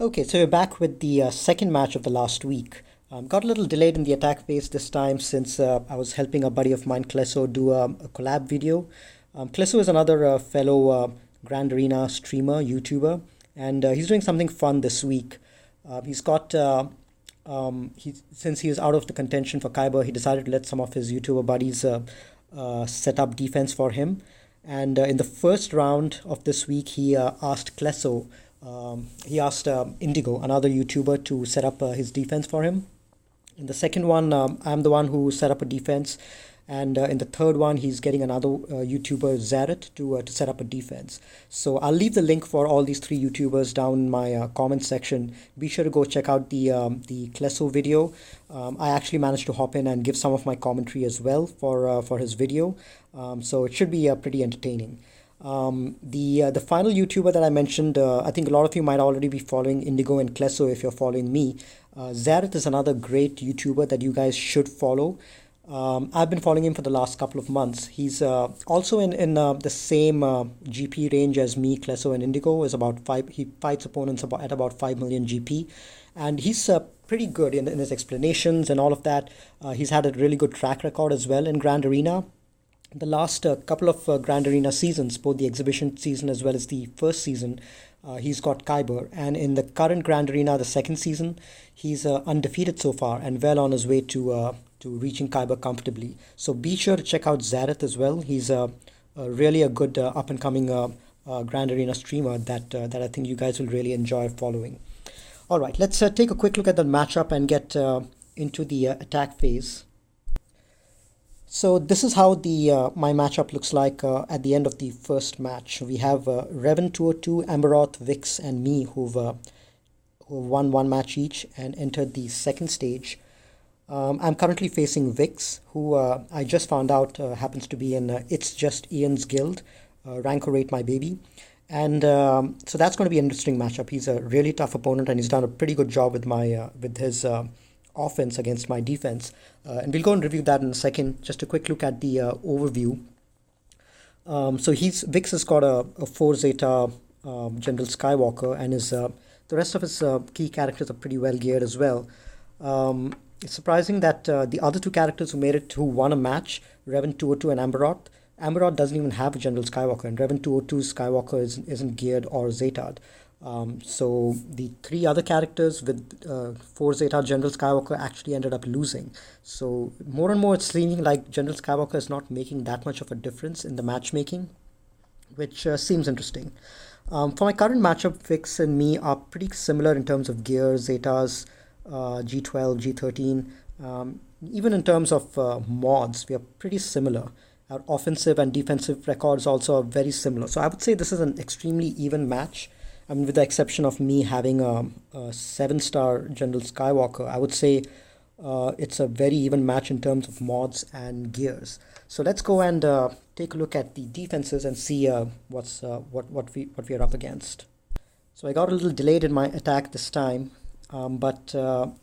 Okay, so we're back with the second match of the last week. Got a little delayed in the attack phase this time since I was helping a buddy of mine, Klesso, do a collab video. Klesso is another fellow Grand Arena streamer, YouTuber, and he's doing something fun this week. He's got since he is out of the contention for Kyber, he decided to let some of his YouTuber buddies set up defense for him. And in the first round of this week, he asked Indigo, another YouTuber, to set up his defense for him. In the second one, I'm the one who set up a defense, and in the third one, he's getting another YouTuber, Zaret, to set up a defense. So I'll leave the link for all these three YouTubers down in my comment section. Be sure to go check out the Klesso video. I actually managed to hop in and give some of my commentary as well for his video. So it should be pretty entertaining. The final YouTuber that I mentioned, I think a lot of you might already be following Indigo and Klesso if you're following me. Zaret is another great YouTuber that you guys should follow. I've been following him for the last couple of months. He's also in the same GP range as me, Klesso, and Indigo. Is about five. He fights opponents at about 5 million GP, and he's pretty good in his explanations and all of that. He's had a really good track record as well in Grand Arena. The last couple of Grand Arena seasons, both the exhibition season as well as the first season, he's got Kyber. And in the current Grand Arena, the second season, he's undefeated so far and well on his way to reaching Kyber comfortably. So be sure to check out Zaret as well. He's really a good up-and-coming Grand Arena streamer that I think you guys will really enjoy following. All right, let's take a quick look at the matchup and get into the attack phase. So this is how the my matchup looks like at the end of the first match. We have Revan 202, Amberoth, Vix, and me who won one match each and entered the second stage. I'm currently facing Vix, who I just found out happens to be in It's Just Ian's guild, Rancor 8 My Baby. And so that's going to be an interesting matchup. He's a really tough opponent, and he's done a pretty good job with his offense against my defense. And we'll go and review that in a second. Just a quick look at the overview. So Vix has got a 4 Zeta General Skywalker, and the rest of his key characters are pretty well geared as well. It's surprising that the other two characters who won a match, Revan 202 and Amberoth doesn't even have a General Skywalker, and Revan 202's Skywalker isn't geared or Zeta'd. So the three other characters with 4 Zeta General Skywalker actually ended up losing. So more and more it's seeming like General Skywalker is not making that much of a difference in the matchmaking, which seems interesting. For my current matchup, Vix and me are pretty similar in terms of gear, Zetas, G12, G13. Even in terms of mods, we are pretty similar. Our offensive and defensive records also are very similar. So I would say this is an extremely even match. I mean, with the exception of me having a 7-star General Skywalker, I would say it's a very even match in terms of mods and gears. So let's go and take a look at the defenses and see what we are up against. So I got a little delayed in my attack this time, but so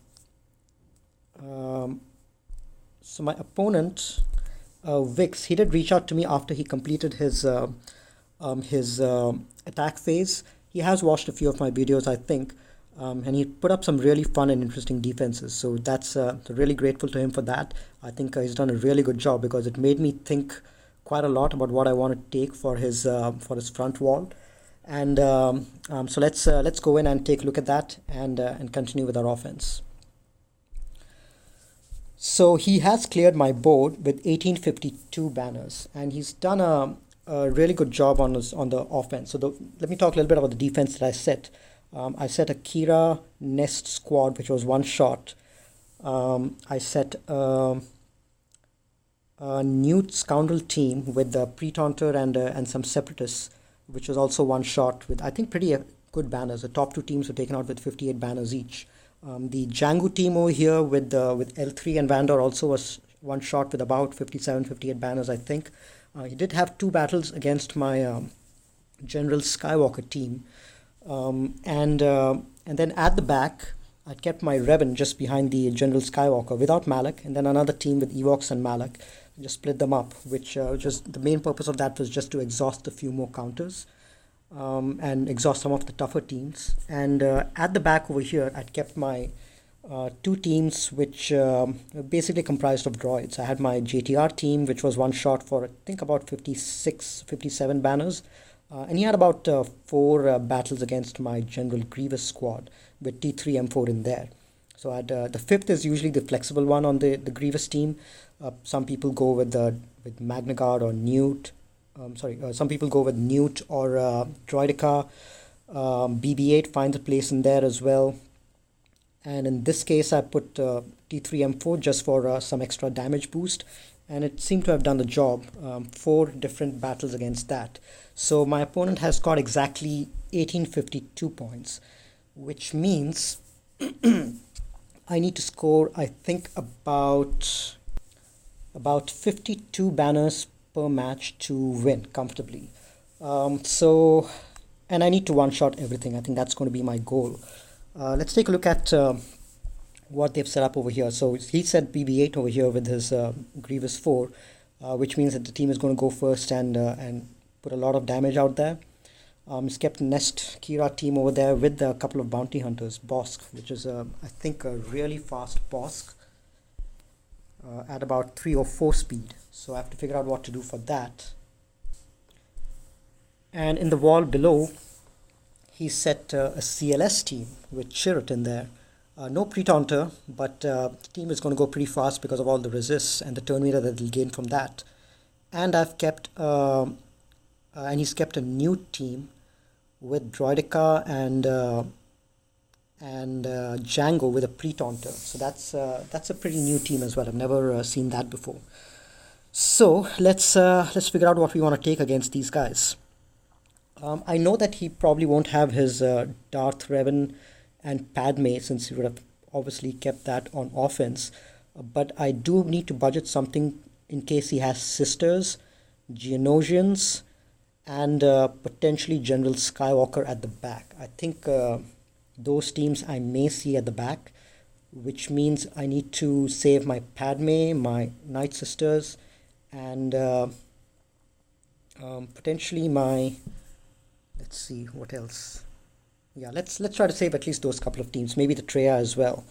my opponent, Vix, he did reach out to me after he completed his attack phase. He has watched a few of my videos, I think, and he put up some really fun and interesting defenses. So that's really grateful to him for that. I think he's done a really good job because it made me think quite a lot about what I want to take for his front wall. And so let's go in and take a look at that and continue with our offense. So he has cleared my board with 1852 banners, and he's done a really good job on the offense. So let me talk a little bit about the defense that I set. I set a Kira Nest squad, which was one shot. I set a Newt Scoundrel team with the Pre-Taunter and some Separatists, which was also one shot with, I think, pretty good banners. The top two teams were taken out with 58 banners each. The Django team over here with L3 and Vandor also was one shot with about 57, 58 banners, I think. He did have two battles against my General Skywalker team. And then at the back, I kept my Revan just behind the General Skywalker without Malak, and then another team with Evox and Malak. Just split them up, which just the main purpose of that was just to exhaust a few more counters. and exhaust some of the tougher teams. And at the back over here, I'd kept my two teams which basically comprised of droids. I had my JTR team, which was one shot for I think about 56, 57 banners. And he had about four battles against my General Grievous squad with T3 M4 in there. So I'd, the fifth is usually the flexible one on the Grievous team. Some people go with Magna Guard or Newt. Some people go with Newt or Droidica. BB-8 finds a place in there as well. And in this case, I put T3M4 just for some extra damage boost. And it seemed to have done the job. 4 different battles against that. So my opponent has got exactly 1852 points, which means I need to score, I think, about 52 banners per match to win comfortably. And I need to one-shot everything. I think that's going to be my goal. Let's take a look at what they've set up over here. So he set BB-8 over here with his Grievous 4, which means that the team is going to go first and put a lot of damage out there. He's kept Nest Kira team over there with a couple of bounty hunters, Bosk, which is I think a really fast Bosk at about 3 or 4 speed. So I have to figure out what to do for that. And in the wall below, he set a CLS team with Chirrut in there. No pre-taunter, but the team is going to go pretty fast because of all the resists and the turn meter that they'll gain from that. And I've kept, and he's kept a new team with Droidica and Django with a pre-taunter. So that's a pretty new team as well. I've never seen that before. So let's figure out what we want to take against these guys. I know that he probably won't have his Darth Revan and Padme, since he would have obviously kept that on offense. But I do need to budget something in case he has sisters, Geonosians, and potentially General Skywalker at the back. I think those teams I may see at the back, which means I need to save my Padme, my Night Sisters, and potentially my... Let's see, what else? Yeah, let's try to save at least those couple of teams, maybe the Treya as well.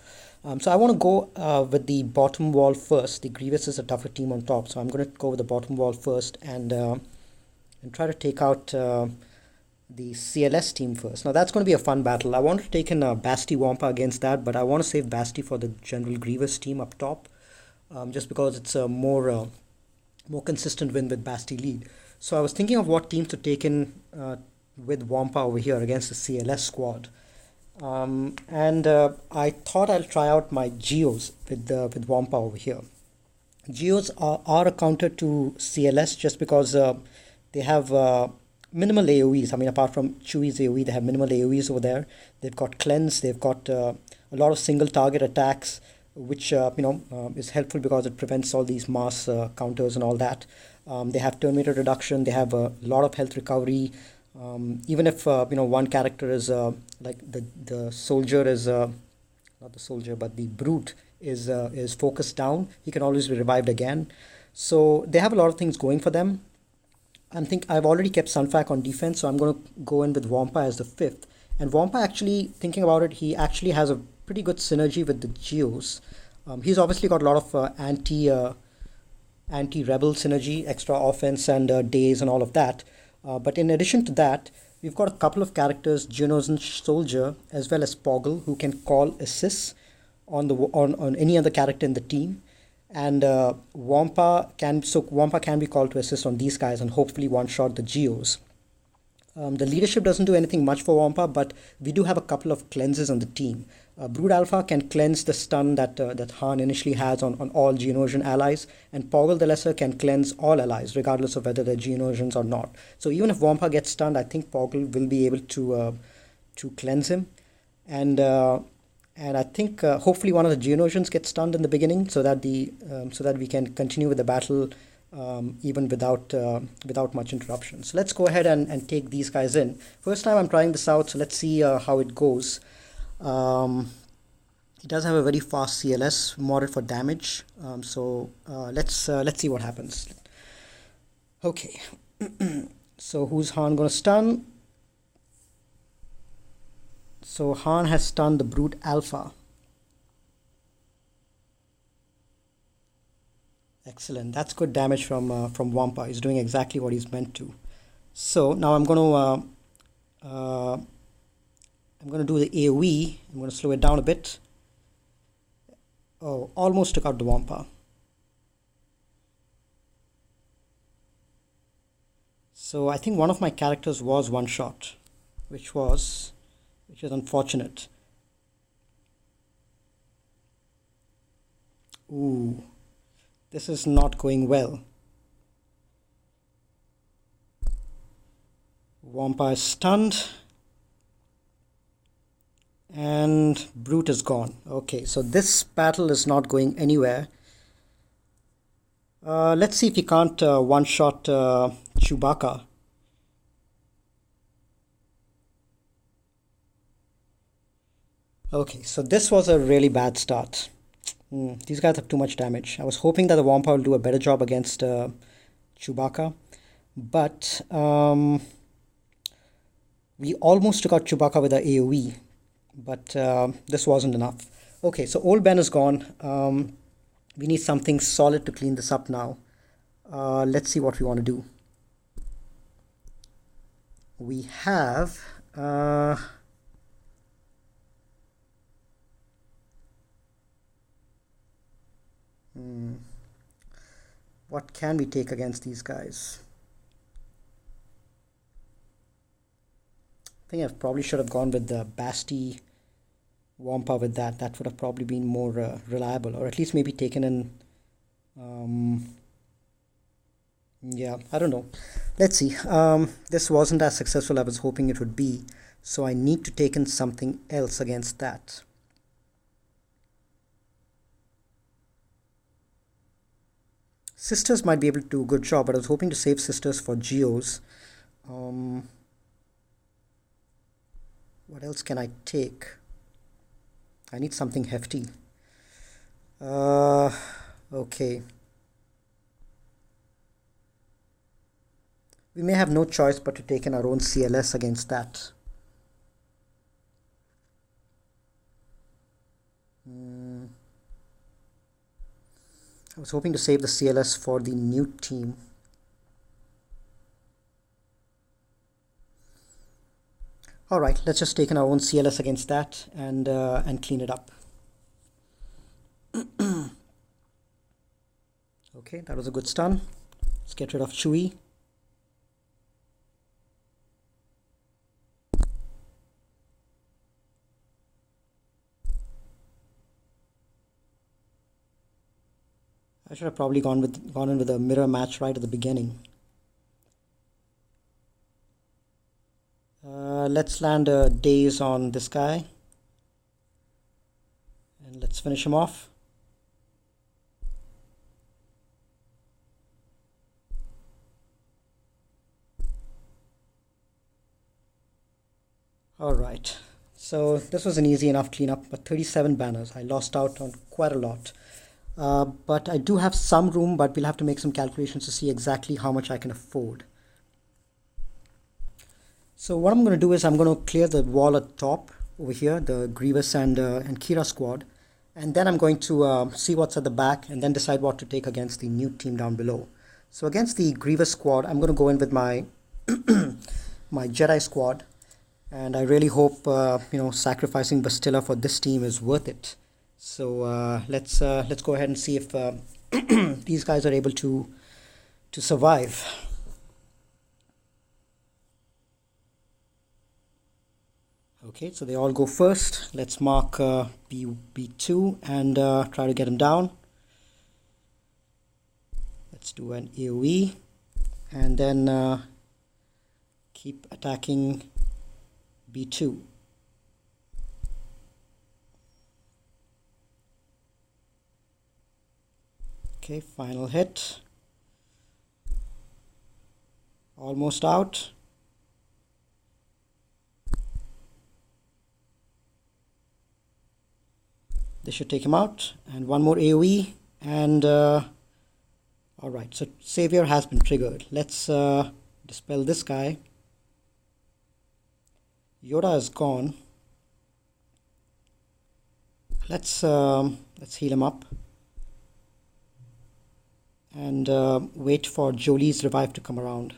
So I want to go with the bottom wall first. The Grievous is a tougher team on top, so I'm going to go with the bottom wall first and try to take out the CLS team first. Now that's going to be a fun battle. I want to take in Basti Wampa against that, but I want to save Basti for the General Grievous team up top, just because it's a more consistent win with Basti lead. So I was thinking of what teams to take in with Wampa over here against the CLS squad. I thought I'll try out my Geos with Wampa over here. Geos are a counter to CLS just because they have minimal AoEs. I mean, apart from Chewie's AoE, they have minimal AoEs over there. They've got Cleanse, they've got a lot of single target attacks, which is helpful because it prevents all these mass counters and all that. They have turn meter reduction, they have a lot of health recovery. Even if one character is like the soldier is not the soldier but the brute is focused down, he can always be revived again. So they have a lot of things going for them. I've already kept Sunfac on defense, so I'm going to go in with Wampa as the 5th. And Wampa, actually, thinking about it, he actually has a pretty good synergy with the Geos. He's obviously got a lot of anti-rebel synergy, extra offense and days and all of that. But in addition to that, we've got a couple of characters, Geonosian Soldier as well as Poggle, who can call assists on any other character in the team. And Wampa can be called to assist on these guys and hopefully one-shot the Geos. The leadership doesn't do anything much for Wampa, but we do have a couple of cleanses on the team. Brood Alpha can cleanse the stun that Han initially has on all Geonosian allies, and Poggle the Lesser can cleanse all allies, regardless of whether they're Geonosians or not. So even if Wampa gets stunned, I think Poggle will be able to cleanse him. And I think hopefully one of the Geonosians gets stunned in the beginning, so that we can continue with the battle even without much interruption. So let's go ahead and take these guys in. First time I'm trying this out, so let's see how it goes. It does have a very fast CLS modded for damage, so let's see what happens. Okay, so who's Han gonna stun? So Han has stunned the Brute Alpha. Excellent. That's good damage from Wampa. He's doing exactly what he's meant to. So now I'm going to do the AoE. I'm going to slow it down a bit. Oh, almost took out the Wampa. So I think one of my characters was one shot, which is unfortunate. Ooh, this is not going well. Wampa is stunned. And Brute is gone. Okay, so this battle is not going anywhere. Let's see if he can't one-shot Chewbacca. Okay, so this was a really bad start. These guys have too much damage. I was hoping that the Wampa will do a better job against Chewbacca. But we almost took out Chewbacca with our AoE. But this wasn't enough. Okay, so Old Ben is gone. We need something solid to clean this up now. Let's see what we want to do. We have what can we take against these guys? I think I probably should have gone with the Basti Wampa with that. That would have probably been more reliable, or at least maybe taken in. Yeah, I don't know. Let's see. This wasn't as successful as I was hoping it would be, so I need to take in something else against that. Sisters might be able to do a good job, but I was hoping to save Sisters for Geos. What else can I take? I need something hefty. Okay. We may have no choice but to take in our own CLS against that. I was hoping to save the CLS for the new team. All right, let's just take in our own CLS against that and clean it up. Okay, that was a good stun. Let's get rid of Chewie. I should have probably gone in with a mirror match right at the beginning. Let's land a daze on this guy. And let's finish him off. Alright, so this was an easy enough cleanup, but 37 banners. I lost out on quite a lot. But I do have some room, but we'll have to make some calculations to see exactly how much I can afford. So what I'm going to do is I'm going to clear the wall at the top over here, the Grievous and Kira squad, and then I'm going to see what's at the back and then decide what to take against the new team down below. So against the Grievous squad, I'm going to go in with my my Jedi squad, and I really hope sacrificing Bastilla for this team is worth it. So let's go ahead and see if these guys are able to survive. Okay, so they all go first. Let's mark B2 and try to get him down. Let's do an AoE and then keep attacking B2. Okay, final hit. Almost out. This should take him out. And one more AoE. And alright, so Savior has been triggered. Let's dispel this guy. Yoda is gone. Let's heal him up and wait for Jolie's revive to come around.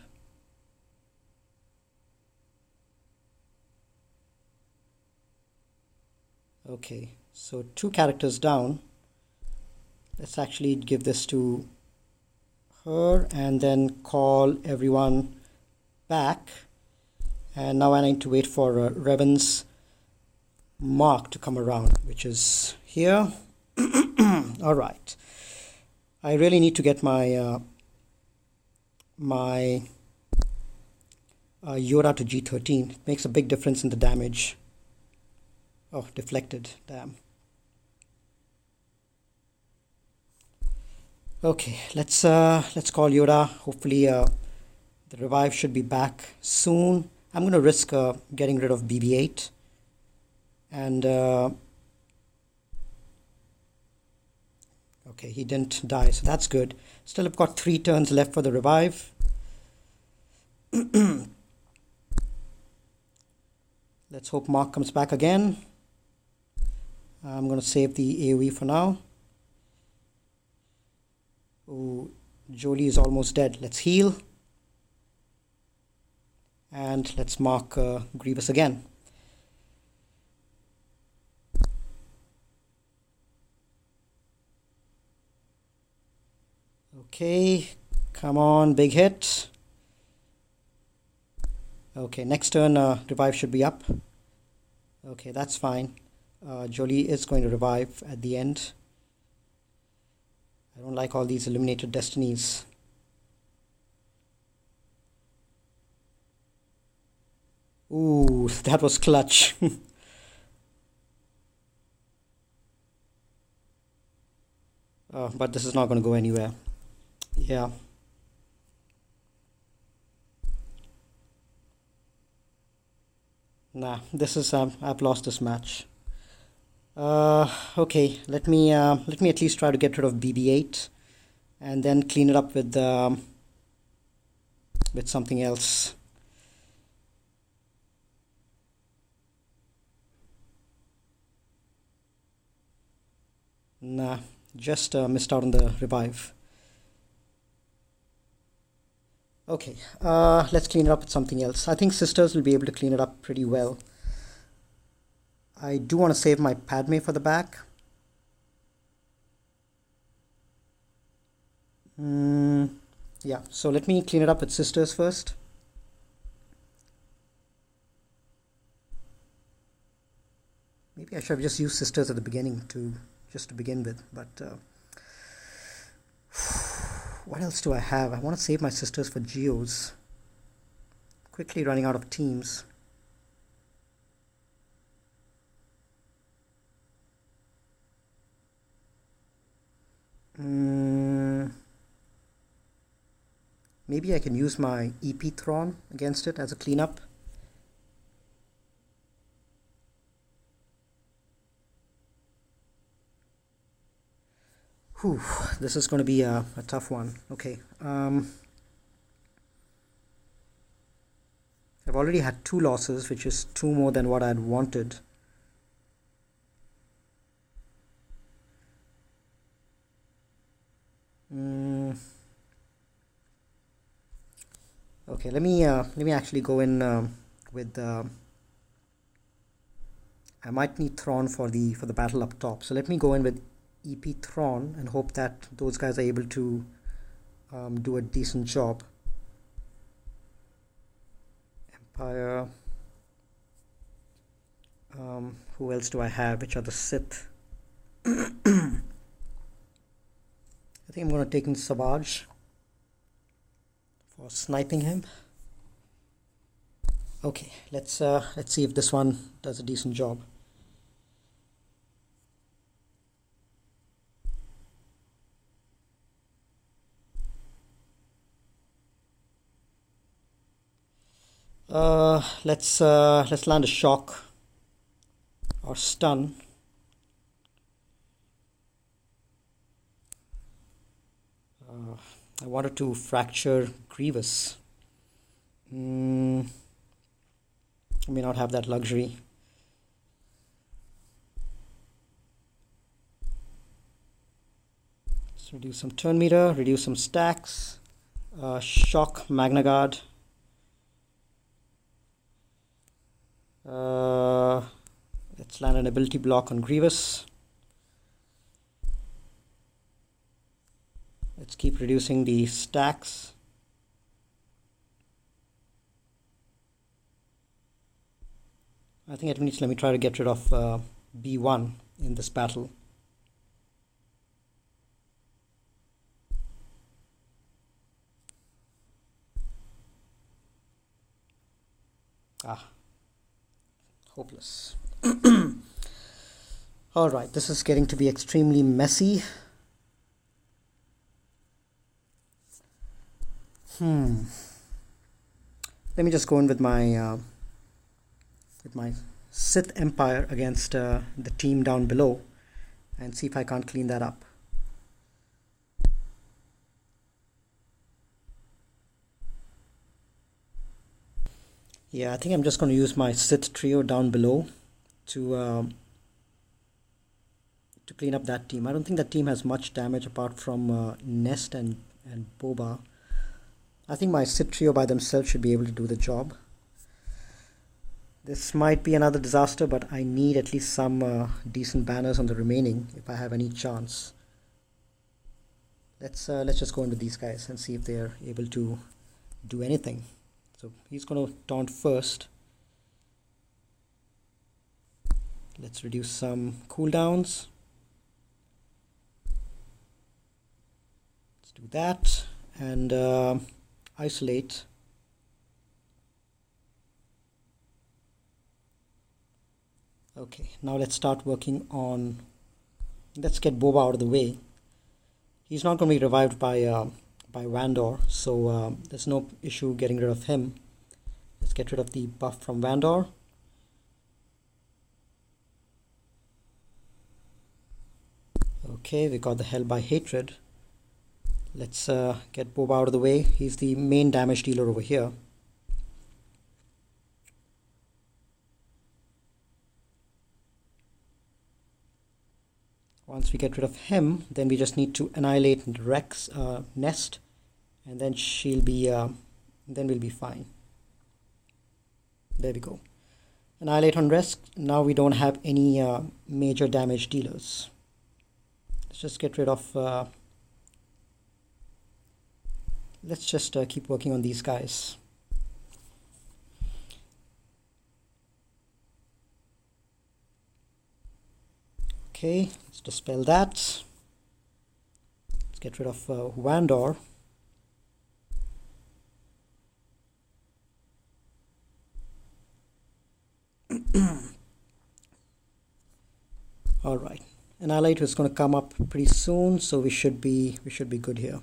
Okay, so 2 characters down. Let's actually give this to her and then call everyone back. And now I need to wait for Revan's mark to come around, which is here. All right. I really need to get my Yoda to G13. It makes a big difference in the damage. Oh, deflected. Damn. Okay, let's call Yoda. Hopefully, the revive should be back soon. I'm gonna risk getting rid of BB-8, and okay, he didn't die, so that's good. Still, I've got 3 turns left for the revive. Let's hope Mark comes back again. I'm gonna save the AoE for now. Oh, Jolie is almost dead. Let's heal. And let's mark Grievous again. Okay, come on, big hit. Okay, next turn revive should be up. Okay, that's fine. Jolie is going to revive at the end. I don't like all these eliminated destinies. Ooh, that was clutch. But this is not going to go anywhere. Yeah. Nah, this is I've lost this match. Okay, let me at least try to get rid of BB-8 and then clean it up with something else. Nah, just missed out on the revive. Okay, let's clean it up with something else. I think Sisters will be able to clean it up pretty well. I do want to save my Padme for the back. Yeah, so let me clean it up with Sisters first. Maybe I should have just used Sisters at the beginning just to begin with, but what else do I have? I want to save my Sisters for Geos. Quickly running out of teams. Maybe I can use my EP Thrawn against it as a cleanup. Whew, this is going to be a tough one. Okay. I've already had 2 losses, which is 2 more than what I had wanted. Okay, let me actually go in with I might need Thrawn for the battle up top. So let me go in with EP Thrawn and hope that those guys are able to do a decent job. Empire. Who else do I have? Which are the Sith? I think I'm going to take in Savage for sniping him. Okay, let's see if this one does a decent job. Let's land a shock or stun. I wanted to fracture Grievous. I may not have that luxury. Let's reduce some turn meter, reduce some stacks, shock Magna Guard. Let's land an ability block on Grievous. Let's keep reducing the stacks. I think at least let me try to get rid of B1 in this battle. Hopeless. Alright, this is getting to be extremely messy. Let me just go in with my Sith Empire against the team down below and see if I can't clean that up. Yeah, I think I'm just going to use my Sith trio down below to clean up that team. I don't think that team has much damage apart from Nest and Boba. I think my Sith trio by themselves should be able to do the job. This might be another disaster, but I need at least some decent banners on the remaining if I have any chance. Let's just go into these guys and see if they're able to do anything. So he's going to taunt first. Let's reduce some cooldowns. Let's do that and isolate. Okay, now let's start working on, let's get Boba out of the way. He's not going to be revived by Vandor, so there's no issue getting rid of him. Let's get rid of the buff from Vandor. Okay, we got the Hell by Hatred. Let's get Boba out of the way. He's the main damage dealer over here. Once we get rid of him, then we just need to annihilate Rex Nest, and then she'll be then we'll be fine. There we go. Annihilate on Rex. Now we don't have any major damage dealers. Let's just get rid of let's just keep working on these guys. Okay, let's dispel that. Let's get rid of Vandor. All right, Annihilate is going to come up pretty soon, so we should be good here.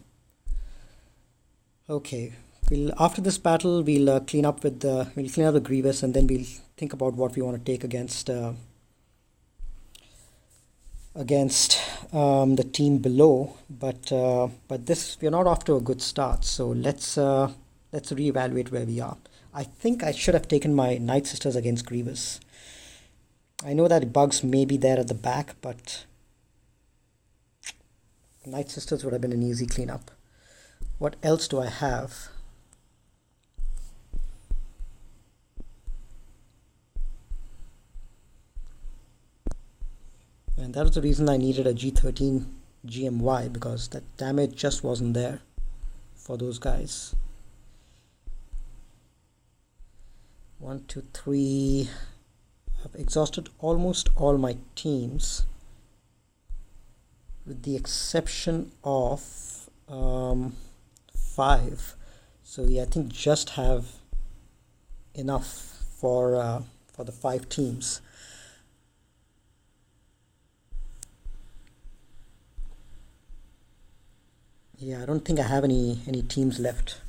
Okay, after this battle we'll clean up the Grievous, and then we'll think about what we want to take against the team below, but this, we're not off to a good start, so let's reevaluate where we are. I think I should have taken my Night Sisters against Grievous. I know that bugs may be there at the back, but Night Sisters would have been an easy cleanup. What else do I have? And that was the reason I needed a G13 GMY, because that damage just wasn't there for those guys. 1, 2, 3. I've exhausted almost all my teams, with the exception of 5. So yeah, I think just have enough for the 5 teams. Yeah, I don't think I have any teams left.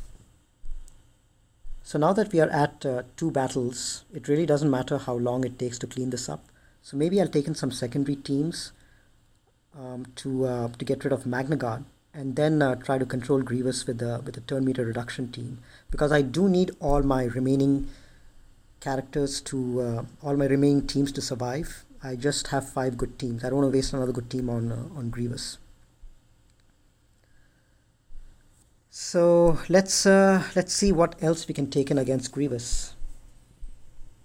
So now that we are at 2 battles, it really doesn't matter how long it takes to clean this up. So maybe I'll take in some secondary teams to get rid of Magna Guard, and then try to control Grievous with the turn meter reduction team, because I do need all my remaining characters to all my remaining teams to survive. I just have 5 good teams. I don't want to waste another good team on Grievous. So let's see what else we can take in against Grievous.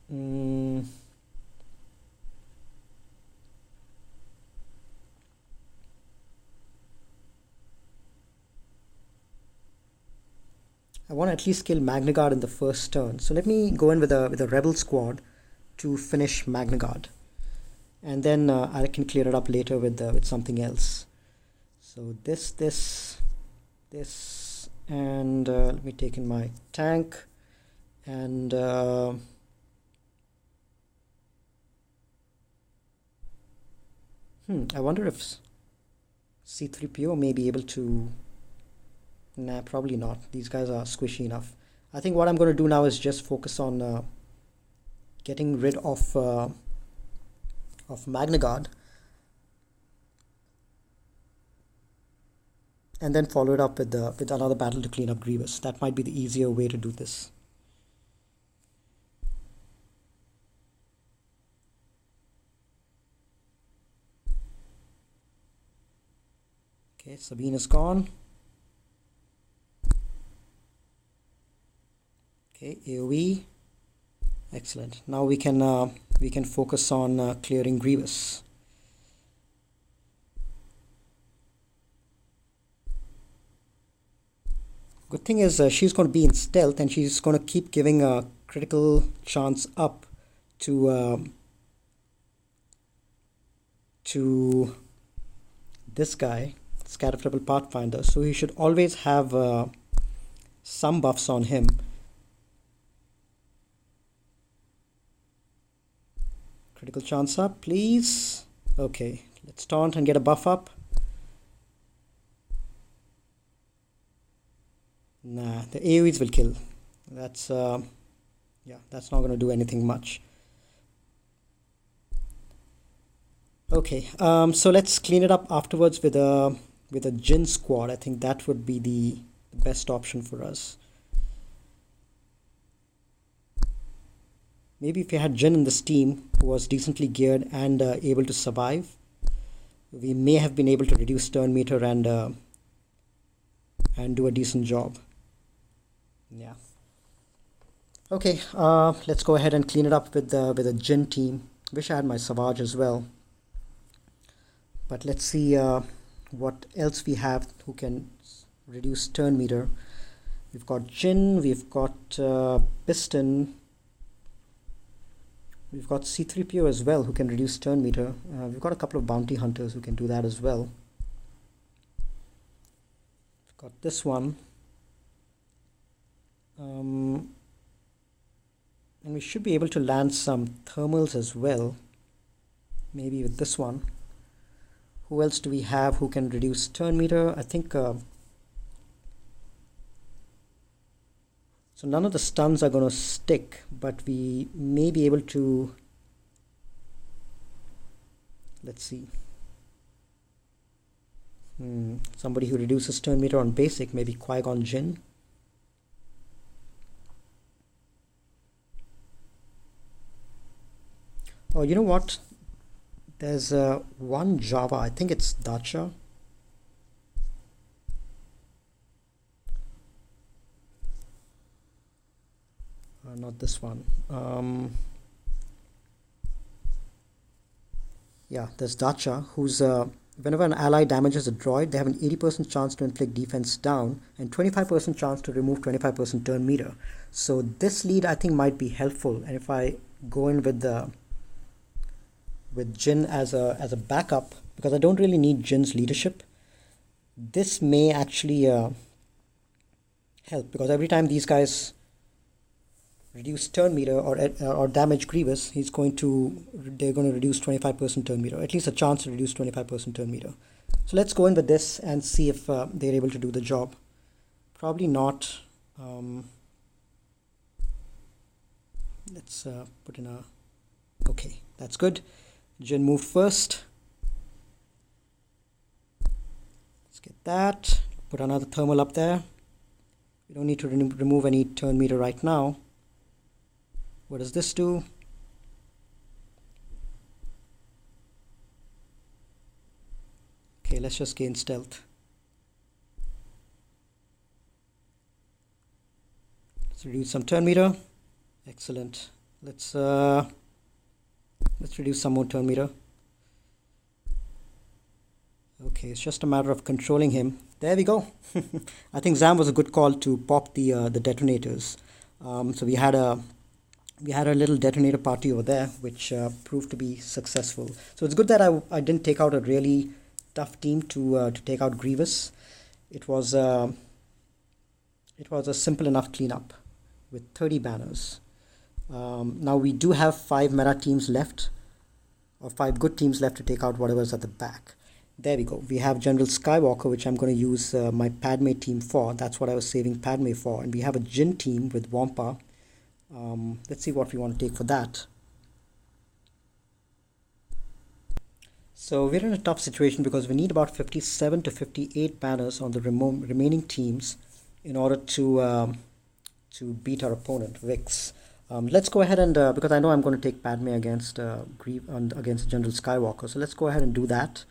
I want to at least kill Magnagard in the first turn. So let me go in with a Rebel squad to finish Magnagard, and then I can clear it up later with something else. So this, and let me take in my tank, and I wonder if C3PO may be able to. Nah, probably not. These guys are squishy enough. I think what I'm going to do now is just focus on getting rid of Magnagard, and then follow it up with another battle to clean up Grievous. That might be the easier way to do this. Okay, Sabine is gone. Okay, AoE. Excellent. Now we can focus on clearing Grievous. Good thing is she's going to be in stealth, and she's going to keep giving a critical chance up to this guy, Scatterable Pathfinder. So he should always have some buffs on him. Critical chance up, please. Okay, let's taunt and get a buff up. Nah, the AoEs will kill. That's yeah, that's not going to do anything much. Okay, so let's clean it up afterwards with a Jin squad. I think that would be the best option for us. Maybe if we had Jin in this team who was decently geared and able to survive, we may have been able to reduce turn meter and do a decent job. Yeah. Okay, let's go ahead and clean it up with a Jin team. Wish I had my Savage as well. But let's see what else we have who can reduce turn meter. We've got Jin, we've got Piston, we've got C3PO as well who can reduce turn meter. We've got a couple of bounty hunters who can do that as well. We've got this one. And we should be able to land some thermals as well. Maybe with this one. Who else do we have who can reduce turn meter? I think so none of the stuns are going to stick, but we may be able to, let's see, somebody who reduces turn meter on basic, maybe Qui-Gon Jinn. Oh, you know what? There's one Java, I think it's Dacha. Not this one. Yeah, there's Dacha, who's whenever an ally damages a droid, they have an 80% chance to inflict defense down and 25% chance to remove 25% turn meter. So this lead I think might be helpful, and if I go in with Jin as a backup, because I don't really need Jin's leadership, this may actually help, because every time these guys reduce turn meter or damage Grievous, they're going to reduce 25% turn meter, at least a chance to reduce 25% turn meter. So let's go in with this and see if they're able to do the job. Probably not. Let's put in a, okay, that's good. Jin moved first. Let's get that. Put another thermal up there. We don't need to remove any turn meter right now. What does this do? Okay, let's just gain stealth. Let's reduce some turn meter. Excellent. Let's reduce some more turn meter. Okay, it's just a matter of controlling him. There we go. I think Zam was a good call to pop the detonators. So we had a little detonator party over there, which proved to be successful. So it's good that I didn't take out a really tough team to take out Grievous. It was a simple enough cleanup with 30 banners. Now we do have 5 meta teams left, or 5 good teams left to take out whatever's at the back. There we go. We have General Skywalker, which I'm going to use my Padme team for. That's what I was saving Padme for. And we have a Jin team with Wampa. Let's see what we want to take for that. So we're in a tough situation because we need about 57 to 58 banners on the remaining teams in order to beat our opponent, Vix. Let's go ahead and, because I know I'm going to take Padme against General Skywalker. So let's go ahead and do that.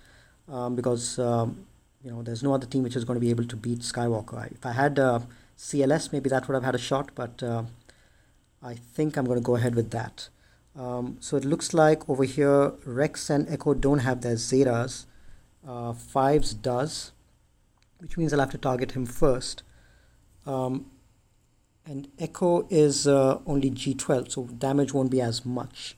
Because there's no other team which is going to be able to beat Skywalker. If I had CLS, maybe that would have had a shot, but I think I'm going to go ahead with that. So it looks like over here Rex and Echo don't have their Zetas. Fives does, which means I'll have to target him first. And Echo is only G12, so damage won't be as much.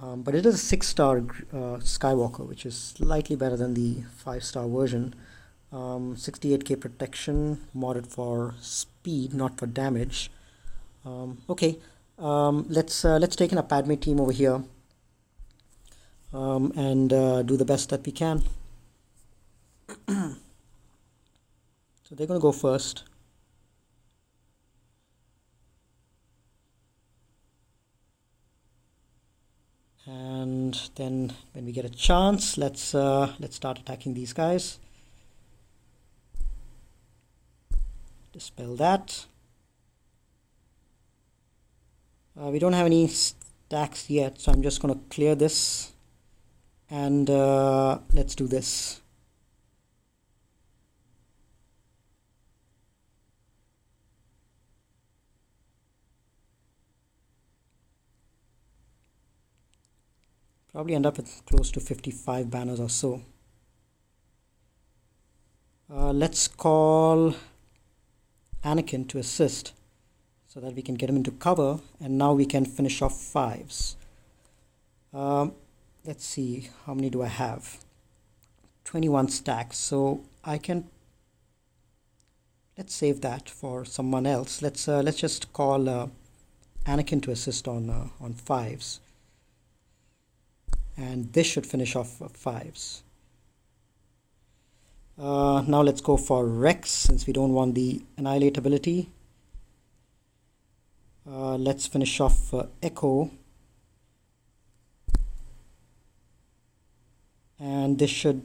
But it is a 6-star Skywalker, which is slightly better than the 5-star version. 68k protection, modded for speed, not for damage. Okay, let's take in a Padme team over here and do the best that we can. So they're going to go first. And then when we get a chance, let's start attacking these guys. Dispel that. We don't have any stacks yet, so I'm just going to clear this and let's do this. Probably end up with close to 55 banners or so. Let's call Anakin to assist so that we can get him into cover, and now we can finish off 5s. Let's see, how many do I have? 21 stacks, so I can, let's save that for someone else. Let's just call Anakin to assist on 5s. And this should finish off 5s. Now let's go for Rex, since we don't want the Annihilate ability. Let's finish off Echo. And this should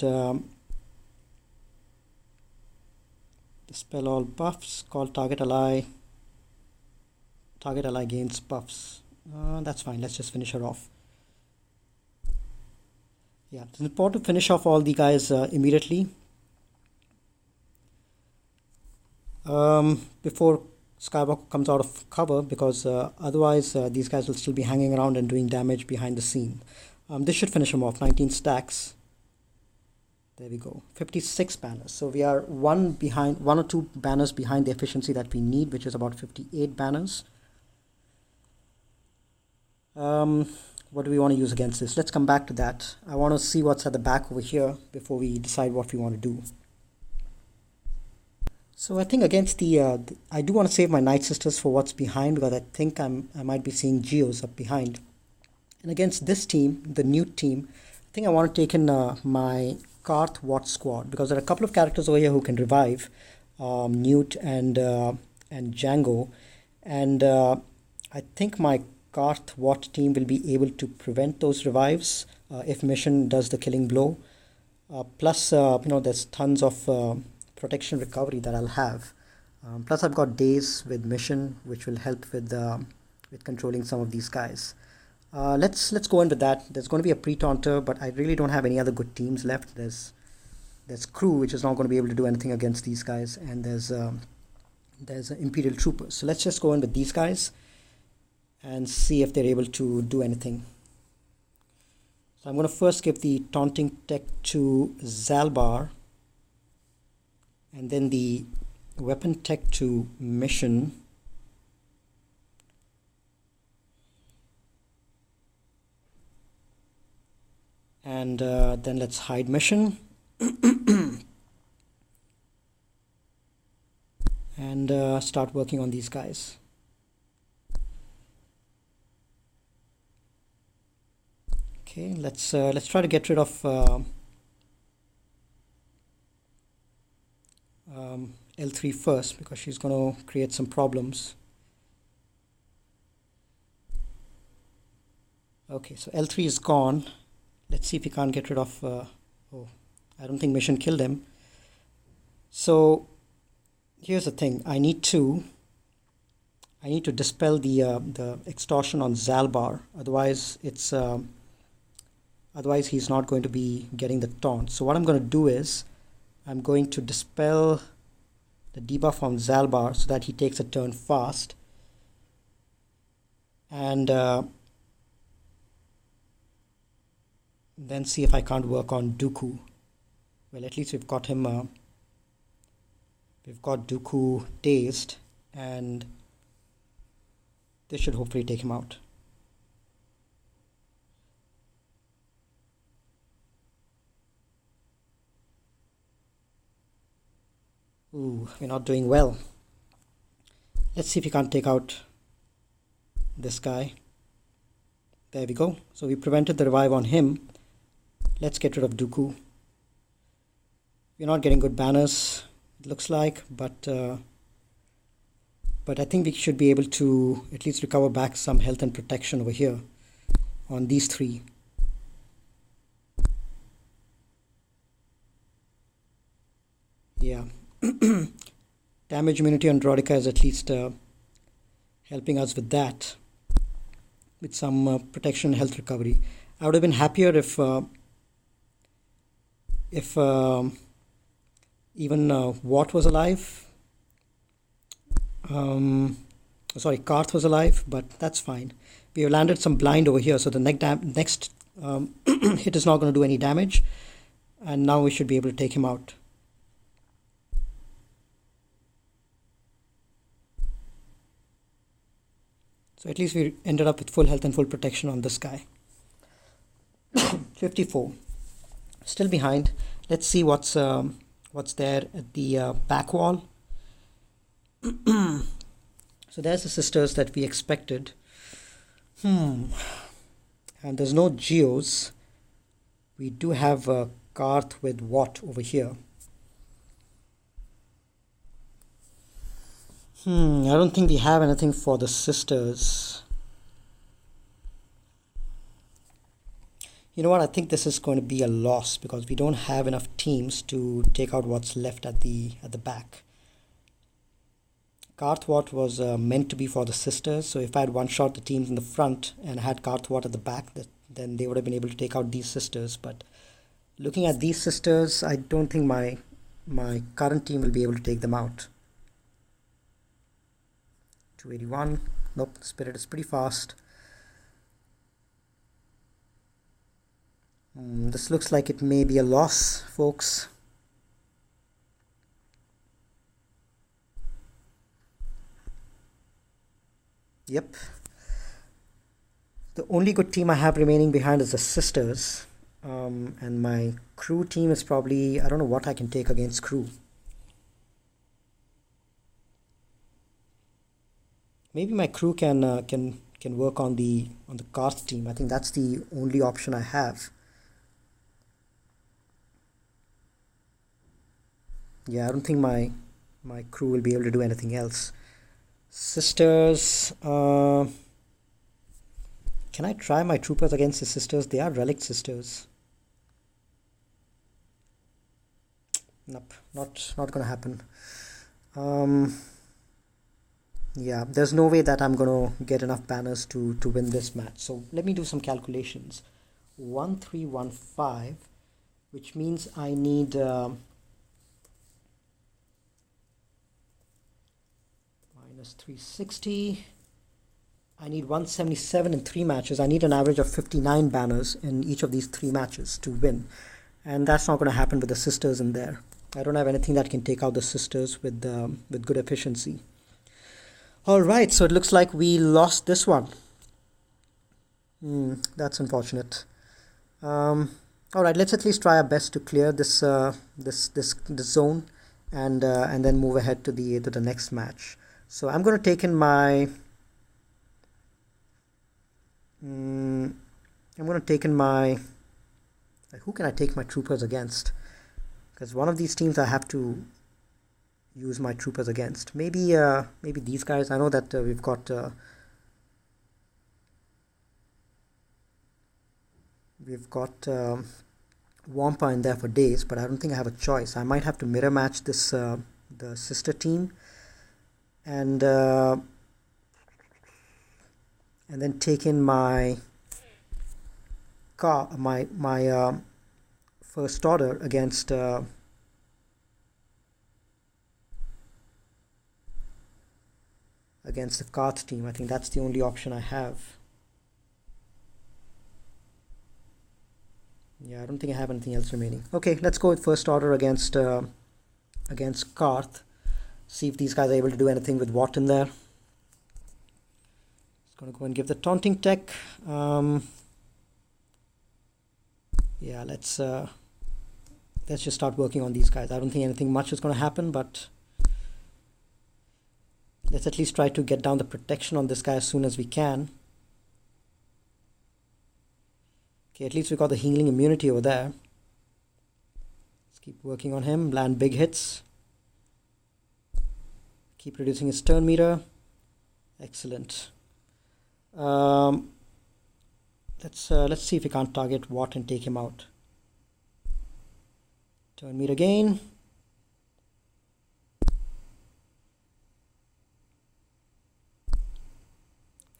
dispel all buffs, call target ally. Target ally gains buffs. That's fine, let's just finish her off. Yeah, it's important to finish off all the guys immediately before Skywalker comes out of cover, because otherwise these guys will still be hanging around and doing damage behind the scene. This should finish him off. 19 stacks. There we go. 56 banners. So we are one or two banners behind the efficiency that we need, which is about 58 banners. What do we want to use against this? Let's come back to that. I want to see what's at the back over here before we decide what we want to do. So I think against I do want to save my Night Sisters for what's behind, because I think I might be seeing Geos up behind. And against this team, the Newt team, I think I want to take in my Karth Watt squad, because there are a couple of characters over here who can revive, Newt and Django, and I think my Karth Watt team will be able to prevent those revives if Mission does the killing blow. Plus, there's tons of protection recovery that I'll have. Plus, I've got Days with Mission, which will help with controlling some of these guys. Let's go in with that. There's going to be a pre-taunter, but I really don't have any other good teams left. There's Crew, which is not going to be able to do anything against these guys, and there's there's an Imperial Trooper. So let's just go in with these guys and see if they're able to do anything. So I'm going to first give the taunting tech to Zalbar, and then the weapon tech to Mission. And then let's hide Mission. And start working on these guys. Okay, let's try to get rid of L3 first, because she's going to create some problems. Okay, so L3 is gone. Let's see if we can't get rid of oh, I don't think Mission killed him. So here's the thing, I need to dispel the extortion on Zalbar, otherwise he's not going to be getting the taunt. So what I'm going to do is I'm going to dispel the debuff on Zalbar so that he takes a turn fast, and then see if I can't work on Dooku. Well, at least we've got him, we've got Dooku dazed, and this should hopefully take him out. Ooh, we're not doing well. Let's see if we can't take out this guy. There we go. So we prevented the revive on him. Let's get rid of Dooku. We're not getting good banners, it looks like, but I think we should be able to at least recover back some health and protection over here on these three. Yeah. Damage immunity on Droidica is at least helping us with that, with some protection and health recovery. I would have been happier if even Watt was alive. Sorry, Karth was alive, but that's fine. We have landed some blind over here, so the next hit is not going to do any damage, and now we should be able to take him out. So at least we ended up with full health and full protection on this guy. 54. Still behind. Let's see what's there at the back wall. So there's the sisters that we expected. And there's no Geos. We do have Karth with Watt over here. I don't think we have anything for the sisters. You know what? I think this is going to be a loss because we don't have enough teams to take out what's left at the back. Karth Watt was meant to be for the sisters, so if I had one-shot the teams in the front and had Karth Watt at the back, then they would have been able to take out these sisters. But looking at these sisters, I don't think my current team will be able to take them out. 281. Nope, Spirit is pretty fast. This looks like it may be a loss, folks. Yep. The only good team I have remaining behind is the sisters. And my crew team is probably, I don't know what I can take against crew. Maybe my crew can work on the Karth team. I think that's the only option I have. Yeah, I don't think my crew will be able to do anything else. Sisters, can I try my troopers against the sisters? They are relic sisters. Nope, not gonna happen. Yeah, there's no way that I'm gonna get enough banners to win this match. So let me do some calculations. 1315, which means I need minus 360. I need 177 in 3 matches. I need an average of 59 banners in each of these 3 matches to win. And that's not going to happen with the sisters in there. I don't have anything that can take out the sisters with good efficiency. Alright, so it looks like we lost this one. That's unfortunate. Alright, let's at least try our best to clear this zone and then move ahead to the next match. So I'm going to take in my who can I take my troopers against? Because one of these teams I have to use my troopers against. Maybe these guys. I know that we've got Wampa in there for days, but I don't think I have a choice. I might have to mirror match this the sister team, and then take in my first order against the Karth team. I think that's the only option I have. Yeah, I don't think I have anything else remaining. Okay, let's go with first order against Karth. See if these guys are able to do anything with Watt in there. Just gonna go and give the taunting tech. Yeah, let's just start working on these guys. I don't think anything much is gonna happen, but let's at least try to get down the protection on this guy as soon as we can. Okay, at least we got the healing immunity over there. Let's keep working on him. Land big hits. Keep reducing his turn meter. Excellent. Let's see if we can't target Watt and take him out. Turn meter gain.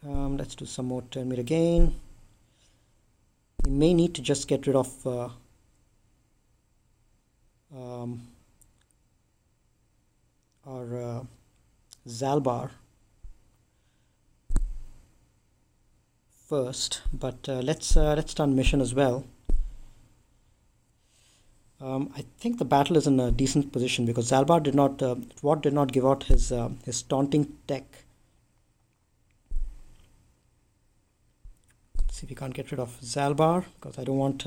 Let's do some more turn meter gain. We may need to just get rid of our Zalbar first, but let's stun mission as well. I think the battle is in a decent position because Zalbar did not Watt did not give out his taunting tech. See if we can't get rid of Zalbar because I don't want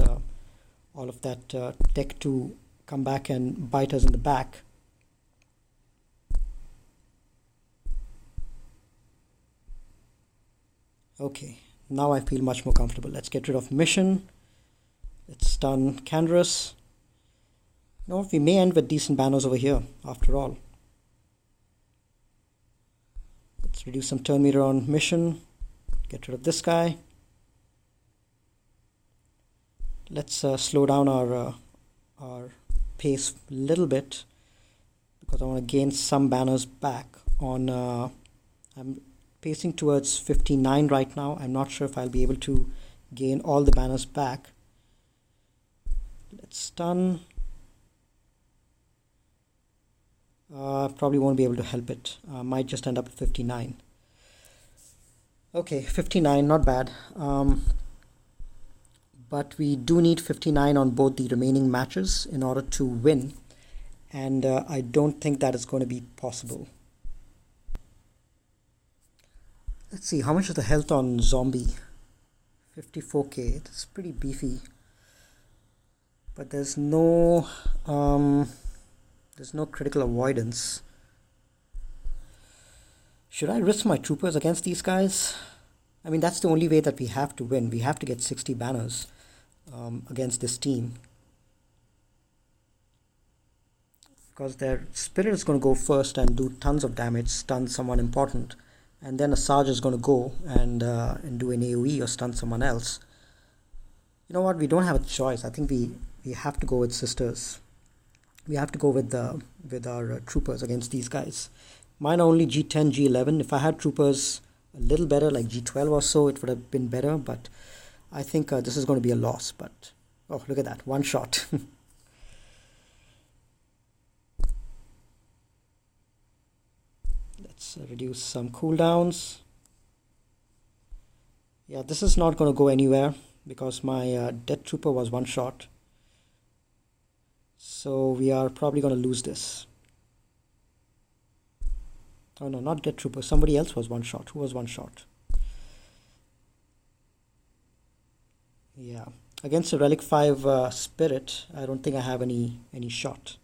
all of that tech to come back and bite us in the back. Okay, now I feel much more comfortable. Let's get rid of mission. Let's stun Canderous. No, we may end with decent banners over here after all. Let's reduce some turn meter on mission. Get rid of this guy. Let's slow down our pace a little bit because I want to gain some banners back on. I'm pacing towards 59 right now. I'm not sure if I'll be able to gain all the banners back. Let's stun. Probably won't be able to help it. Might just end up at 59. Okay, 59, not bad. But we do need 59 on both the remaining matches in order to win, and I don't think that is going to be possible. Let's see, how much is the health on Zombie? 54k. It's pretty beefy, but there's no critical avoidance. Should I risk my troopers against these guys? I mean, that's the only way that we have to win. We have to get 60 banners against this team, because their spirit is going to go first and do tons of damage, stun someone important, and then a Sarge is going to go and do an AoE or stun someone else. You know what? We don't have a choice. I think we have to go with sisters. We have to go with our troopers against these guys. Mine are only G10, G11. If I had troopers a little better, like G12 or so, it would have been better, but I think this is going to be a loss. But oh, look at that, one shot. Let's reduce some cooldowns. Yeah, this is not going to go anywhere because my Death Trooper was one shot. So we are probably going to lose this. Oh no, not Death Trooper. Somebody else was one shot. Who was one shot? Yeah, against a Relic 5 Spirit, I don't think I have any shot.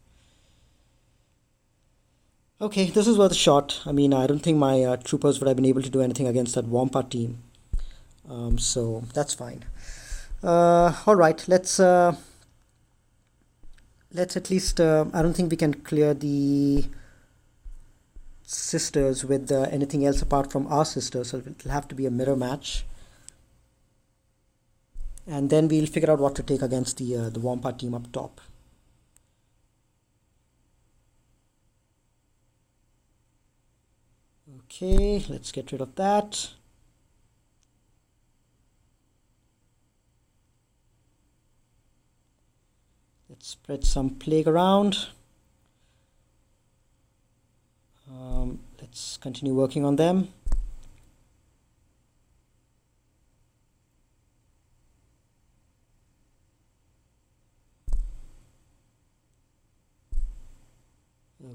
Okay, this is worth a shot. I mean, I don't think my troopers would have been able to do anything against that Wampa team. So that's fine. All right, let's at least. I don't think we can clear the sisters with anything else apart from our sisters, so it'll have to be a mirror match. And then we'll figure out what to take against the Wampa team up top. Okay, let's get rid of that. Let's spread some plague around. Let's continue working on them.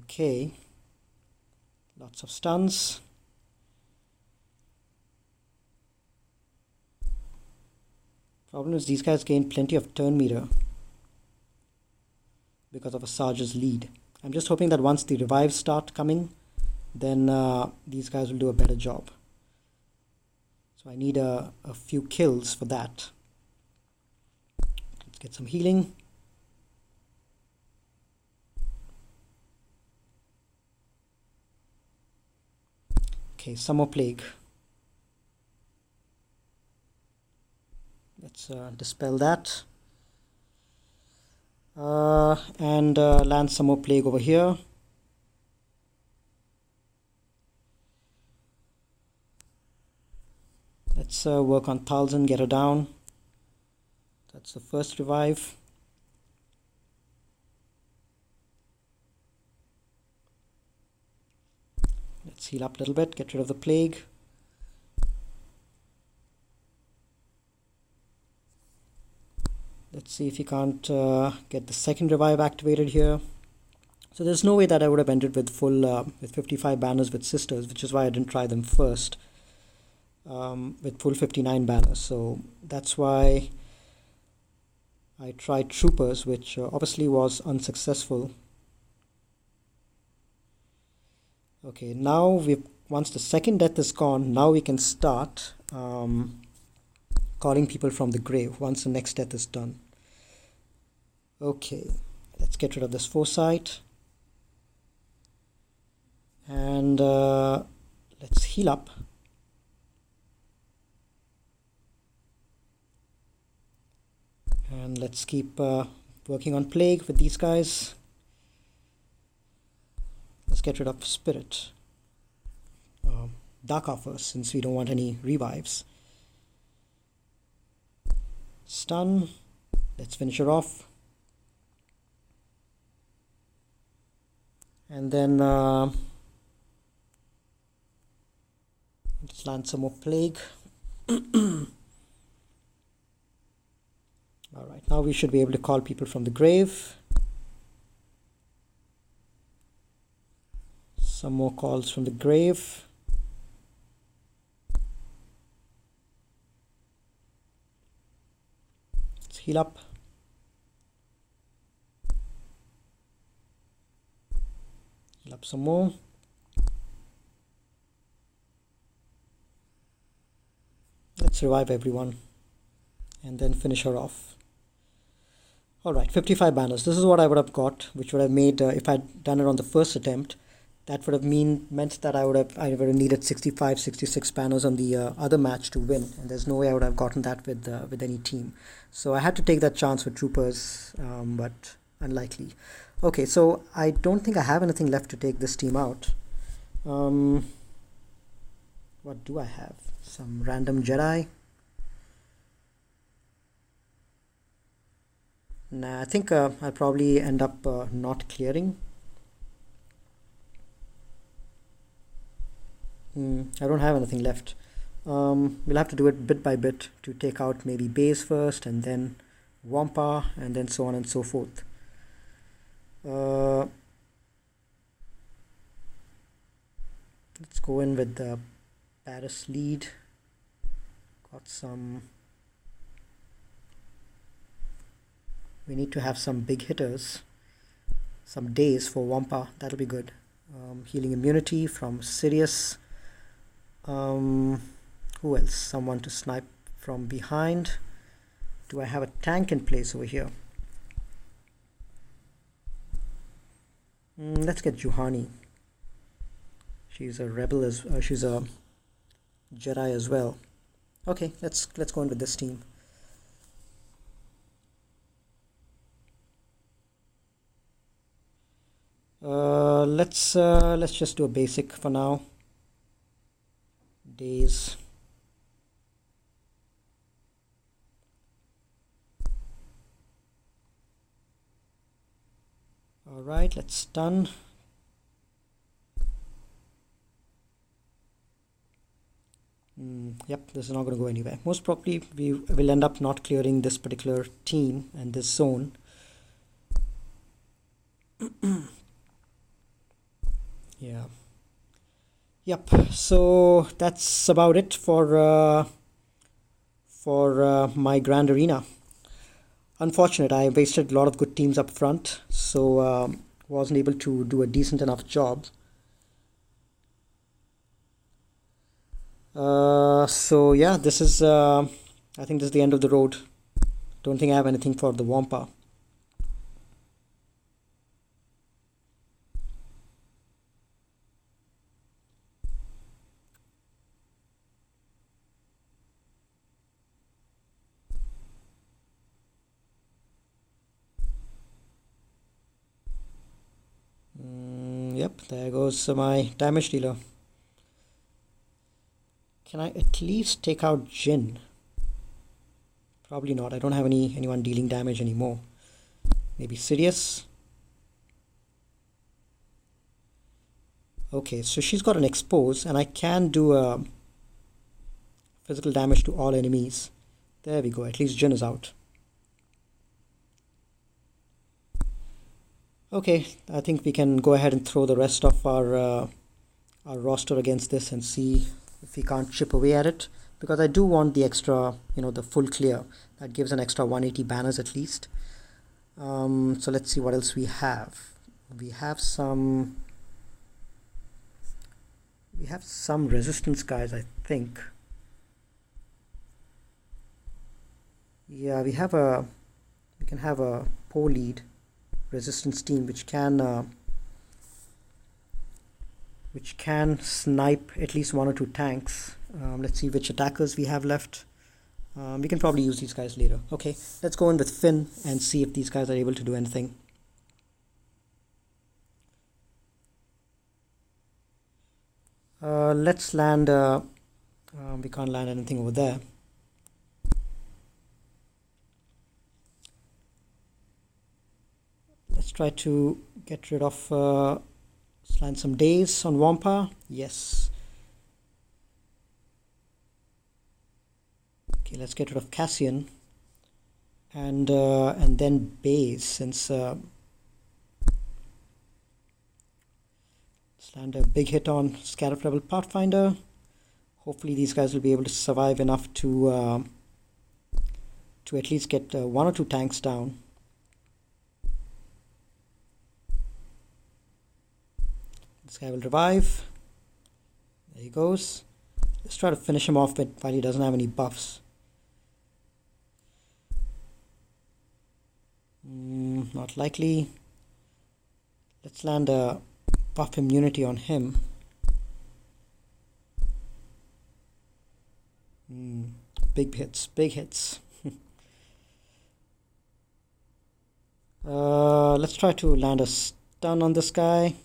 Okay, lots of stuns. Problem is these guys gain plenty of turn meter because of a Sarge's lead. I'm just hoping that once the revives start coming, then these guys will do a better job. So I need a few kills for that. Let's get some healing. Okay, some more plague. Let's dispel that. And land some more plague over here. Let's work on Talzin, get her down. That's the first revive. Let's heal up a little bit, get rid of the plague. Let's see if we can't get the second revive activated here. So there's no way that I would have ended with full with 55 banners with sisters, which is why I didn't try them first with full 59 banners. So that's why I tried troopers, which obviously was unsuccessful. Okay, now once the second death is gone, now we can start calling people from the grave once the next death is done. Okay, let's get rid of this foresight. And let's heal up. And let's keep working on plague with these guys. Let's get rid of spirit. Dark first, since we don't want any revives. Stun. Let's finish her off. And then let's land some more plague. Alright, now we should be able to call people from the grave. Some more calls from the grave. Let's heal up. Heal up some more. Let's revive everyone and then finish her off. Alright, 55 banners. This is what I would have got, which would have made, if I'd done it on the first attempt, that would have meant that I would have needed 65, 66 banners on the other match to win, and there's no way I would have gotten that with any team. So I had to take that chance with troopers, but unlikely. Okay, so I don't think I have anything left to take this team out. What do I have? Some random Jedi. Nah, I think I'll probably end up not clearing. I don't have anything left. We'll have to do it bit by bit to take out maybe base first and then Wampa and then so on and so forth. Let's go in with the Paris lead. Got some. We need to have some big hitters, some days for Wampa. That'll be good. Healing immunity from Sirius. Who else? Someone to snipe from behind. Do I have a tank in place over here? Let's get Juhani. She's a rebel as she's a Jedi as well. Okay, let's go in with this team. Let's just do a basic for now. Days. All right, let's stun. Yep, this is not going to go anywhere. Most probably we will end up not clearing this particular team and this zone. Yeah. Yep, so that's about it for my Grand Arena. Unfortunate, I wasted a lot of good teams up front, so wasn't able to do a decent enough job. So yeah, this is I think this is the end of the road. Don't think I have anything for the Wampa. Yep, there goes my damage dealer. Can I at least take out Jin? Probably not. I don't have anyone dealing damage anymore. Maybe Sirius. Okay, so she's got an expose and I can do a physical damage to all enemies. There we go. At least Jin is out. Okay, I think we can go ahead and throw the rest of our roster against this and see if we can't chip away at it, because I do want the extra, the full clear. That gives an extra 180 banners at least. So let's see what else we have. We have some resistance guys, I think. Yeah, we can have a pole lead resistance team which can snipe at least one or two tanks. Let's see which attackers we have left. We can probably use these guys later. Okay, let's go in with Finn and see if these guys are able to do anything. Let's land. We can't land anything over there. Let's try to get rid of. Let's land some days on Wampa. Yes. Okay, let's get rid of Cassian, and then Baze, since let's land a big hit on Scarab Rebel Pathfinder. Hopefully these guys will be able to survive enough to at least get one or two tanks down. This guy will revive. There he goes. Let's try to finish him off while he doesn't have any buffs. Not likely. Let's land a buff immunity on him. Big hits, big hits. Let's try to land a stun on this guy.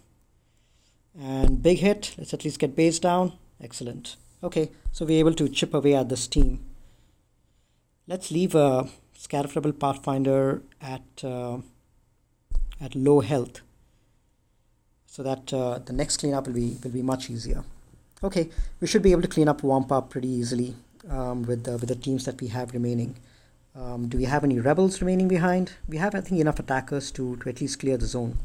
And big hit. Let's at least get base down. Excellent. Okay, so we're able to chip away at this team. Let's leave a Scarab Rebel Pathfinder at low health, so that the next cleanup will be much easier. Okay, we should be able to clean up Wampa pretty easily with the teams that we have remaining. Do we have any rebels remaining behind? We have, I think, enough attackers to at least clear the zone.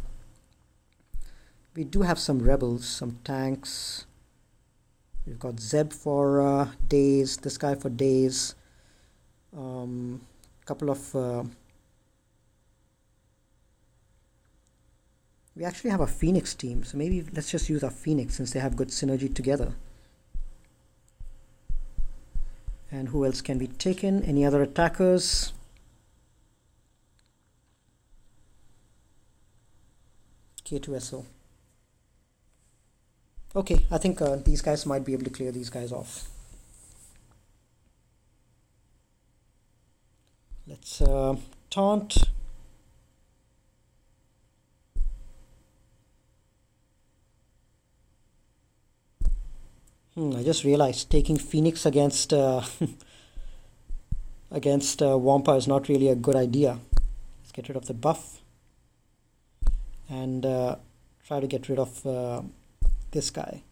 We do have some rebels, some tanks. We've got Zeb for days, this guy for days. Couple of... we actually have a Phoenix team, so maybe let's just use our Phoenix since they have good synergy together. And who else can be taken? Any other attackers? K2SO. Okay, I think these guys might be able to clear these guys off. Let's taunt. I just realized taking Phoenix against against Wampa is not really a good idea. Let's get rid of the buff and try to get rid of this guy.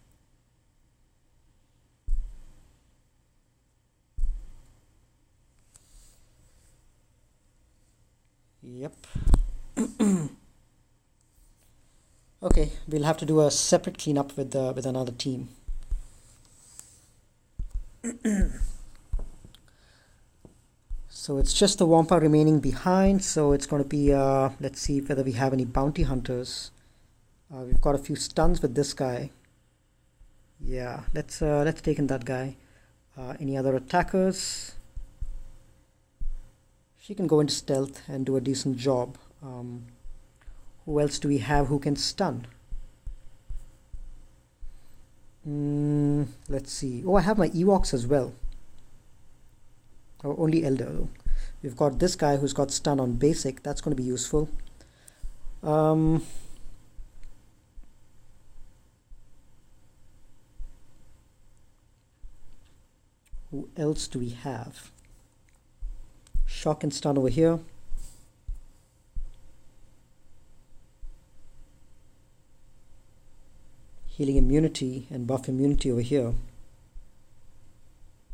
Yep. Okay, we'll have to do a separate cleanup with another team. So it's just the Wampa remaining behind, so it's going to be let's see whether we have any bounty hunters. We've got a few stuns with this guy. Yeah, let's take in that guy. Any other attackers? She can go into stealth and do a decent job. Who else do we have who can stun? Let's see. Oh, I have my Ewoks as well. Oh, only Elder though. We've got this guy who's got stun on basic. That's going to be useful. Who else do we have? Shock and stun over here. Healing immunity and buff immunity over here.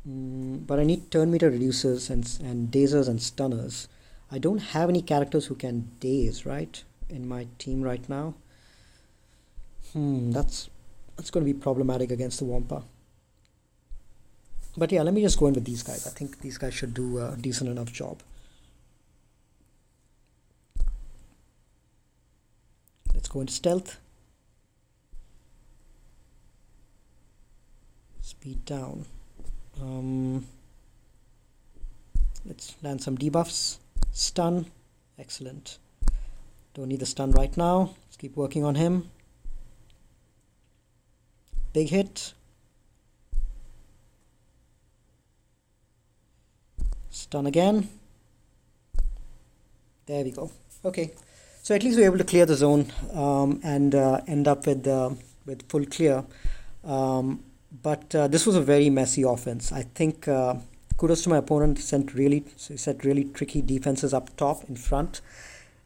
But I need turn meter reducers and dazers and stunners. I don't have any characters who can daze, right, in my team right now. That's going to be problematic against the Wampa. But yeah, let me just go in with these guys. I think these guys should do a decent enough job. Let's go into stealth. Speed down. Let's land some debuffs. Stun. Excellent. Don't need the stun right now. Let's keep working on him. Big hit. Stun again. There we go. Okay, so at least we're able to clear the zone and end up with full clear. But this was a very messy offense. I think kudos to my opponent. Set really tricky defenses up top in front,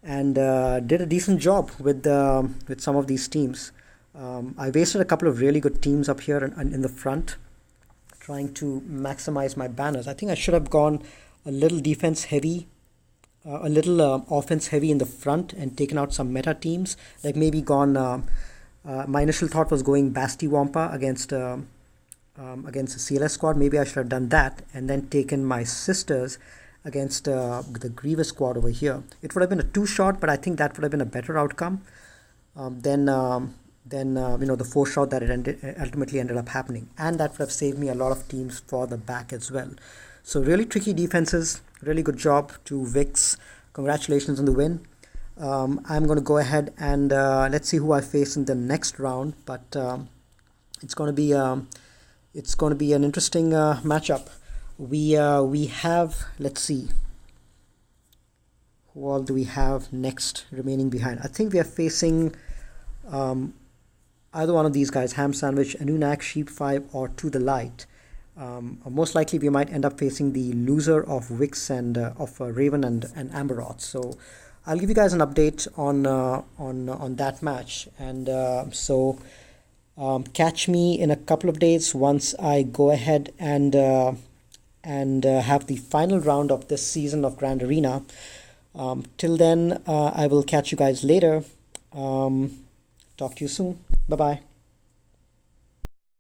and did a decent job with some of these teams. I wasted a couple of really good teams up here in the front, trying to maximize my banners. I think I should have gone a little defense heavy, a little offense heavy in the front, and taken out some meta teams. Like maybe gone. My initial thought was going Basti Wampa against the CLS squad. Maybe I should have done that and then taken my sisters against the Grievous squad over here. It would have been a 2-shot, but I think that would have been a better outcome than the 4-shot that it ultimately ended up happening, and that would have saved me a lot of teams for the back as well. So really tricky defenses. Really good job to Vix. Congratulations on the win. I'm going to go ahead and let's see who I face in the next round, but it's going to be an interesting matchup. We have, let's see, who all do we have next remaining behind? I think we are facing either one of these guys, Ham Sandwich, Anunak, Sheep 5, or To The Light. Most likely we might end up facing the loser of Vix and of Raven and Amberoth. So I'll give you guys an update on that match. And Catch me in a couple of days once I go ahead and have the final round of this season of Grand Arena. Till then, I will catch you guys later. Talk to you soon. Bye bye.